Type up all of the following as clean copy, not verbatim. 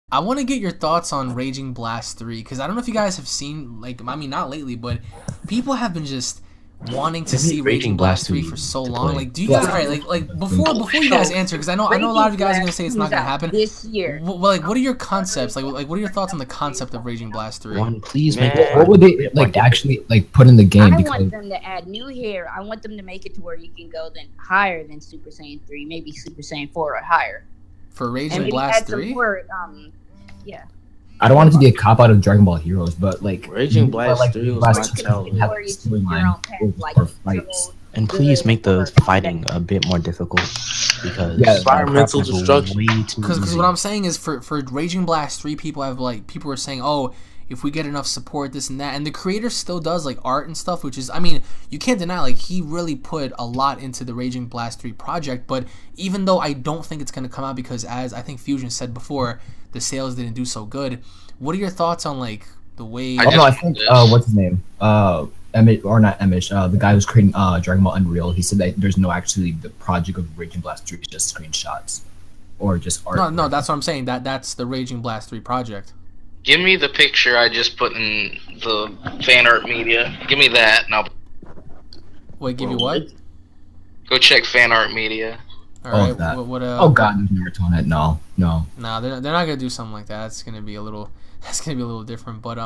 I want to get your thoughts on Raging Blast 3 because I don't know if you guys have seen, like, I mean, not lately, but people have been just wanting to see Raging Blast 3 for so long. Like, do you guys, alright, like before you guys answer, because I know a lot of you guys are gonna say it's not gonna happen this year. Well, like, what are your concepts? Like, what are your thoughts on the concept of Raging Blast 3? One, please make What would they like actually like put in the game? I Because want them to add new hair. I want them to make it to where you can go then higher than Super Saiyan 3, maybe Super Saiyan 4 or higher. For And Raging maybe Blast add some 3? more, yeah. I don't want it to be a cop out of Dragon Ball Heroes, but like Raging Blast 3 was my childhood. Where you choose your own path, like fights. And please make the fighting a bit more difficult because environmental destruction. Because what I'm saying is for Raging Blast 3, people are saying, oh, if we get enough support, this and that, and the creator still does like art and stuff, which is, I mean, you can't deny, like, he really put a lot into the Raging Blast 3 project. But even though I don't think it's gonna come out because, as I think Fusion said before, the sales didn't do so good. What are your thoughts on like the way? I think what's his name? Emmett, or not Emmett, the guy who's creating Dragon Ball Unreal, he said that there's no actually the project of Raging Blast 3, it's just screenshots or just art. No, that's what I'm saying. That's the Raging Blast 3 project. Give me the picture I just put in the fan art media. Give me that, and I'll Wait, give you what? go check fan art media. All right. that. Oh God, there's never on it. No. Nah, they're not gonna do something like that. That's gonna be a little different. But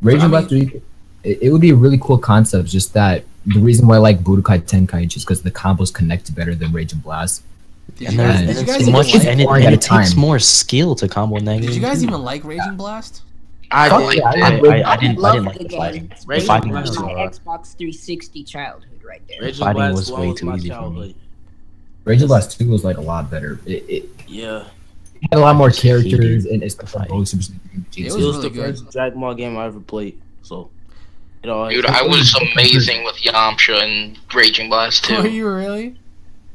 Raging Blast 3, it would be a really cool concept. Just that the reason why I like Budokai Tenkaichi is because the combos connect better than Raging Blast. And it takes more skill to combo that game. Did you guys even like Raging Blast? I didn't like the fighting. The fighting was was my Xbox 360 childhood right there. Raging Fighting Blast was 1 way was too my easy for me. childhood. Raging Blast 2 was like a lot better. It Yeah. had a lot more characters and it's the It was It was really the good. first Dragon Ball game I ever played. So, you know, Dude, I was amazing with Yamcha and Raging Blast 2. Were you really?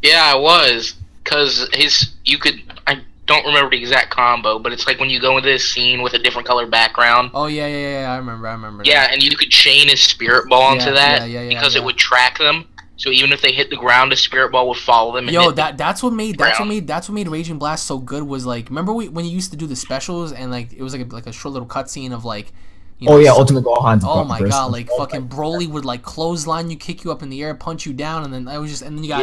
Yeah, I was. Because I don't remember the exact combo, but it's like when you go into this scene with a different color background. Oh, yeah, I remember. Yeah, that. and you could chain his spirit ball into that because yeah. it would track them. So even if they hit the ground, the spirit ball would follow them. And Yo, hit that's what made Raging Blast so good. Was like, remember when you used to do the specials and like it was like a short little cutscene of like, you know, Ultimate Gohan. Oh my god, like fucking Broly would like clothesline you, kick you up in the air, punch you down, and then you got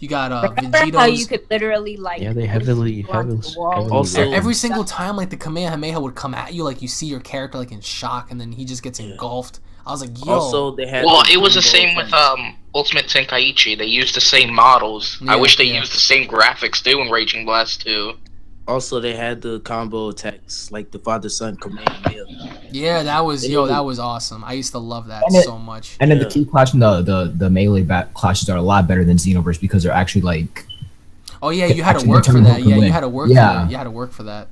Vegeto's. How you could literally like they heavily also every single time like the Kamehameha would come at you, like you see your character like in shock, and then he just gets engulfed. I was like, yo. Also, they had. Well, it was the same with Ultimate Tenkaichi. They used the same models. I wish they used the same graphics too in Raging Blast 2. Also, they had the combo attacks like the father-son Kamehameha. Yeah, that was awesome. I used to love that so much. And then the key clash and the melee clashes are a lot better than Xenoverse because they're actually like. Oh yeah, you had to work for that. Yeah, you had to work. Yeah, you had to work for that.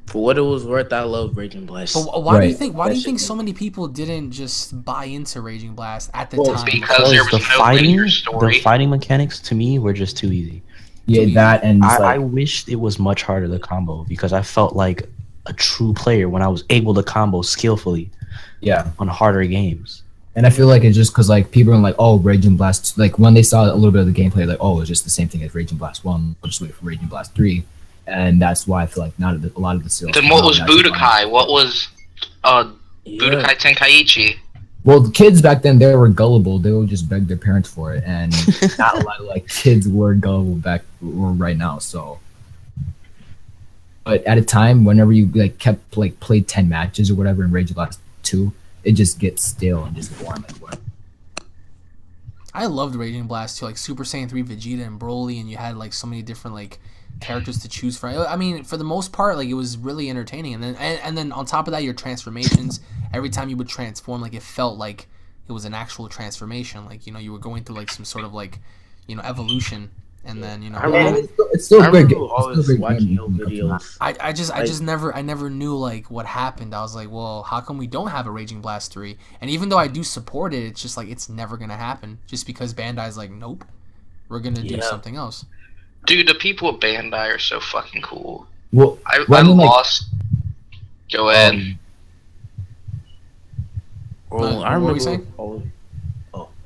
For what it was worth, I love Raging Blast. But why do you think? Why do you think so many people didn't just buy into Raging Blast at the time? Because there was no linear story. The fighting mechanics to me were just too easy. Yeah, that and I wished it was much harder to combo because I felt like a true player when I was able to combo skillfully. Yeah, on harder games. And I feel like it's just because like people are like, oh, Raging Blast. Like when they saw a little bit of the gameplay, like, oh, it's just the same thing as Raging Blast 1. I'll just wait for Raging Blast 3. And that's why I feel like a lot of the sales. Then what was Budokai? What was Budokai Tenkaichi? Well, the kids back then, they were gullible. They would just beg their parents for it, and not a lot of like kids were gullible back or right now. So, but at a time, whenever you like played 10 matches or whatever in Rage Blast 2, it just gets stale and just boring. Like what? I loved Raging Blast 2, like Super Saiyan 3 Vegeta and Broly, and you had like so many different like characters to choose from. I mean, for the most part, like it was really entertaining. And then on top of that, your transformations. Every time you would transform, like it felt like it was an actual transformation. Like, you know, you were going through like some sort of like, you know, evolution. And then, you know, it's still great. Always watching your videos. I never knew like what happened. I was like, well, how come we don't have a Raging Blast 3? And even though I do support it, it's just like it's never gonna happen. Just because Bandai's like, nope, we're gonna do something else. Dude, the people at Bandai are so fucking cool. Well, I lost. Go ahead. Well, I remember. What were you saying?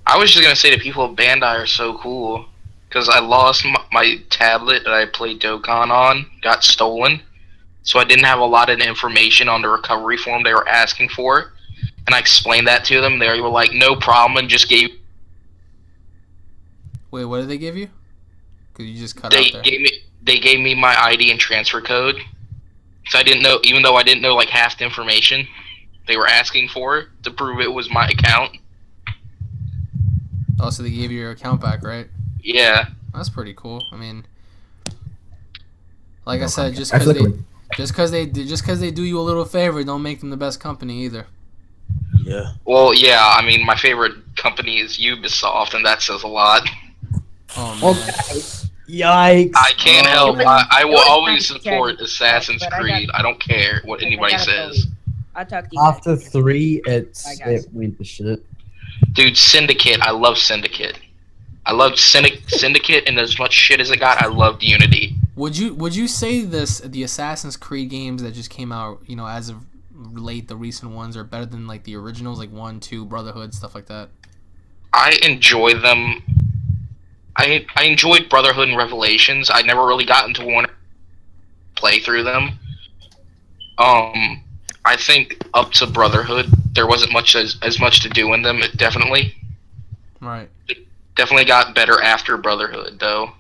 I was just gonna say the people at Bandai are so cool because I lost my tablet that I played Dokkan on, got stolen, so I didn't have a lot of information on the recovery form they were asking for. And I explained that to them. They were like, no problem, and just gave... Wait, what did they give you? Because you just cut They out there. gave me my ID and transfer code. So I didn't know, even though I didn't know like half the information they were asking for to prove it was my account. Oh, so they gave you your account back, right? Yeah. That's pretty cool. I mean, like No I said, contact. just because they do you a little favor, don't make them the best company either. Yeah. Well, yeah, I mean, my favorite company is Ubisoft, and that says a lot. Oh man. Yikes! I can't help. man. I will It was always kinda support tragic, Assassin's but I Creed. got- I don't care what anybody I gotta says. I'll talk to you guys. After 3, Bye, guys. it went to shit. Dude, Syndicate. I love Syndicate. I loved Syndicate, and as much shit as it got, I loved Unity. Would you say the Assassin's Creed games that just came out, you know, as of late, the recent ones are better than like the originals, like 1, 2, Brotherhood, stuff like that? I enjoy them. I enjoyed Brotherhood and Revelations. I never really got into one play through them. I think up to Brotherhood, there wasn't much as much to do in them. It definitely got better after Brotherhood, though.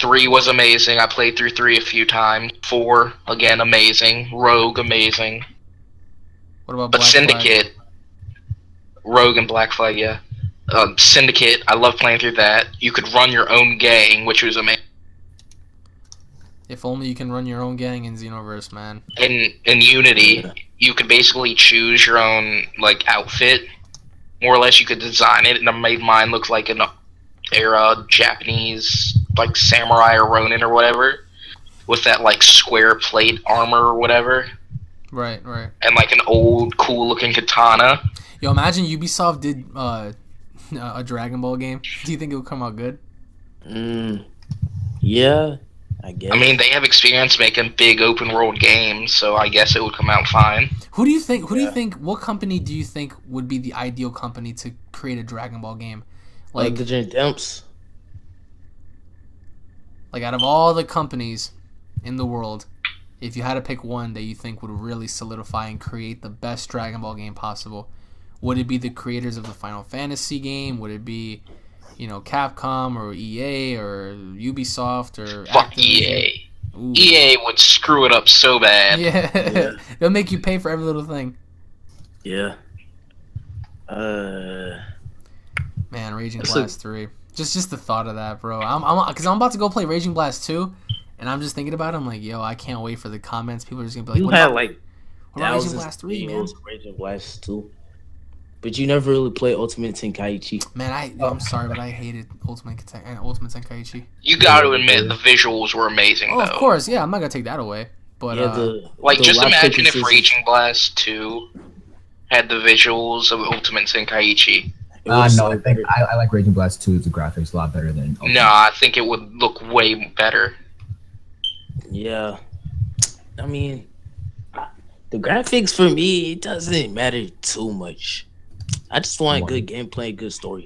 3 was amazing. I played through 3 a few times. 4, again, amazing. Rogue, amazing. What about But Black Syndicate, Rogue and Black Flag, yeah. Syndicate, I love playing through that. You could run your own gang, which was amazing. If only you can run your own gang in Xenoverse, man. In Unity, you could basically choose your own like outfit. More or less, you could design it, and I made mine look like an era Japanese like samurai or ronin or whatever, with that like square plate armor or whatever, Right. and like an old cool looking katana. Yo, imagine Ubisoft did a Dragon Ball game. Do you think it would come out good? Yeah, I guess. I mean, they have experience making big open world games, so I guess it would come out fine. Who do you think? What company do you think would be the ideal company to create a Dragon Ball game? like the Demps. Like out of all the companies in the world, if you had to pick one that you think would really solidify and create the best Dragon Ball game possible, would it be the creators of the Final Fantasy game? Would it be, you know, Capcom or EA or Ubisoft or Fuck Activision? EA. Ooh. EA would screw it up so bad. Yeah. They'll make you pay for every little thing. Yeah. Man, Raging That's Blast 3. Just the thought of that, bro. I'm about to go play Raging Blast 2, and I'm just thinking about it. I'm like, yo, I can't wait for the comments. People are just gonna be like, You what had about, like what about Raging thousands Blast of 3, man? videos of Raging Blast 2. But you never really played Ultimate Tenkaichi. Man, I'm sorry, but I hated Ultimate Tenkaichi. You got to admit, the visuals were amazing, Oh, though. of course, yeah. I'm not gonna take that away. But Yeah, Like, the just rock, imagine paper, if scissors. Raging Blast 2 had the visuals of Ultimate Tenkaichi. It was No, so I think good. I like Raging Blast 2. The graphics a lot better than. No, I think it would look way better. Yeah. I mean, the graphics for me, it doesn't matter too much. I just want Why? good gameplay, good story.